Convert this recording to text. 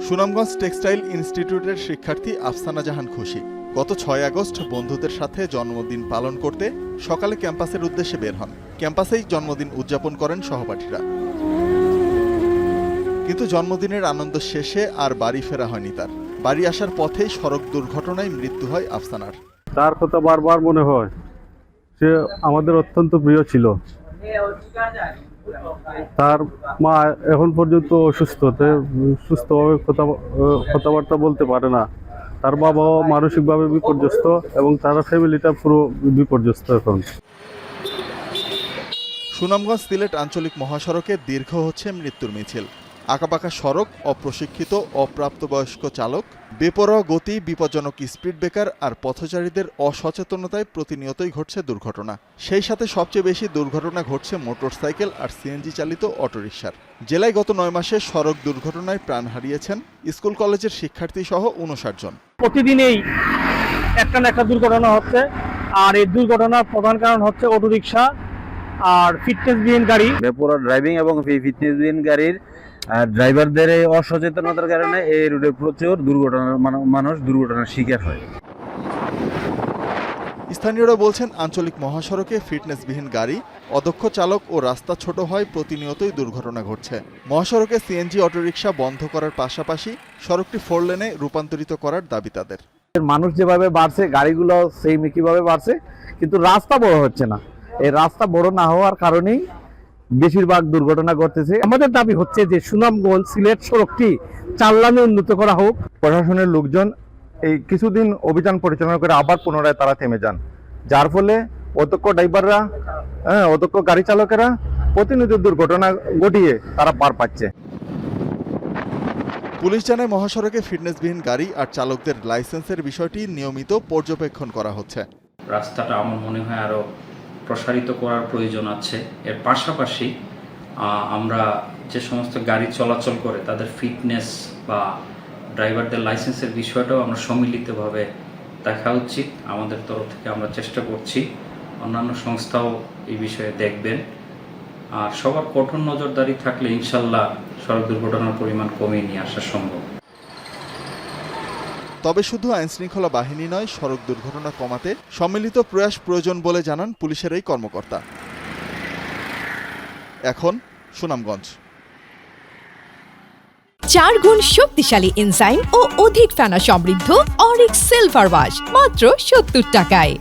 Sunamganj textile ইনস্টিটিউটের শিক্ষার্থী আফসানা জাহান খুশি গত ৬ আগস্ট বন্ধুদের সাথে জন্মদিন পালন করতে সকালে ক্যাম্পাসের উদ্দেশ্যে বের হন। ক্যাম্পাসেই জন্মদিন উদযাপন করেন সহপাঠীরা। কিন্তু জন্মদিনের আনন্দ শেষে আর বাড়ি ফেরা হয়নি তার। বাড়ি আসার পথেই সড়ক দুর্ঘটনায় মৃত্যু হয় আফসানার। তার কথা বারবার মনে হয়, সে আমাদের অত্যন্ত প্রিয় ছিল। তার মা এখন পর্যন্ত অসুস্থ, সুস্থভাবে কথাবার্তা বলতে পারে না। তার বাবাও মানসিকভাবে বিপর্যস্ত এবং তার ফ্যামিলিটা পুরো বিপর্যস্ত এখন। সুনামগঞ্জ সিলেট আঞ্চলিক মহাসড়কে দীর্ঘ হচ্ছে মৃত্যুর মিছিল। আঁকাবাঁকা সড়ক, অপ্রশিক্ষিত অপ্রাপ্তবয়স্ক চালক, বেপরোয়া গতি, বিপজ্জনক স্পিড ব্রেকার আর পথচারীদের অসচেতনতায় প্রতিনিয়তই ঘটছে দুর্ঘটনা। সেই সাথে সবচেয়ে বেশি দুর্ঘটনা ঘটছে মোটরসাইকেল আর সিএনজি চালিত অটোরিকশার। জেলায় গত ৯ মাসে সড়ক দুর্ঘটনায় প্রাণ হারিয়েছেন স্কুল কলেজের শিক্ষার্থী সহ ৫৯ জন। প্রতিদিনই একটা না একটা দুর্ঘটনা হচ্ছে, আর এই দুর্ঘটনার প্রধান কারণ হচ্ছে অটোরিকশা আর ফিটনেসবিহীন গাড়ি। বেপরোয়া ড্রাইভিং এবং ফিটনেসবিহীন গাড়ির ড্রাইভারদের এই অসচেতনতার কারণে এই রুটে প্রচুর মানুষ দুর্ঘটনার শিকার হয়। স্থানীয়রা বলছেন, আঞ্চলিক মহাসড়কে ফিটনেসবিহীন গাড়ি, অদক্ষ চালক ও রাস্তা ছোট হয় প্রতিনিয়তই দুর্ঘটনা ঘটছে। মহাসড়কে সিএনজি অটোরিকশা বন্ধ করার পাশাপাশি সড়কটি 4 লেনে রূপান্তরিত করার দাবি তাদের। মানুষ যেভাবে বাড়ছে, গাড়িগুলো সেই একইভাবে বাড়ছে, কিন্তু রাস্তা বড় হচ্ছে না। এই রাস্তা বড় না হওয়ার কারণেই বেশিরভাগ দুর্ঘটনা ঘটতেছে। আমাদের দাবি হচ্ছে যে সুনামগঞ্জ সিলেট সড়কটি 4 লেনে উন্নত করা হোক। প্রশাসনের লোকজন এই কিছুদিন অভিযান পরিচালনা করে আবার পুনরায় তারা থেমে যান, যার ফলে অদক্ষ ড্রাইভাররা, অদক্ষ গাড়ি চালকেরা প্রতিনিয়ত দুর্ঘটনা ঘটিয়ে তারা পার পাচ্ছে। পুলিশ জানায়, মহাসড়কে ফিটনেসবিহীন গাড়ি আর চালকদের লাইসেন্সের বিষয়টি নিয়মিত পর্যবেক্ষণ করা হচ্ছে। রাস্তাটা আমার মনে হয় আরও প্রসারিত করার প্রয়োজন আছে। এর পাশাপাশি আমরা যে সমস্ত গাড়ি চলাচল করে তাদের ফিটনেস বা ড্রাইভারদের লাইসেন্সের বিষয়টাও আমরা সম্মিলিতভাবে দেখা উচিত। আমাদের তরফ থেকে আমরা চেষ্টা করছি, অন্যান্য সংস্থাও এই বিষয়ে দেখবেন। আর সবার কঠোর নজরদারি থাকলে ইনশাল্লাহ সড়ক দুর্ঘটনার পরিমাণ কমিয়ে নিয়ে আসা সম্ভব। তবে শুধু আইনশৃঙ্খলা বাহিনী নয়, সড়ক দুর্ঘটনা কমাতে সম্মিলিত প্রয়াস প্রয়োজন বলে জানান পুলিশের এই কর্মকর্তা। এখন সুনামগঞ্জ 4 গুণ শক্তিশালী এনজাইম ও অধিক ফেনা সমৃদ্ধ অরিক সিলভার ওয়াশ মাত্র 70 টাকায়।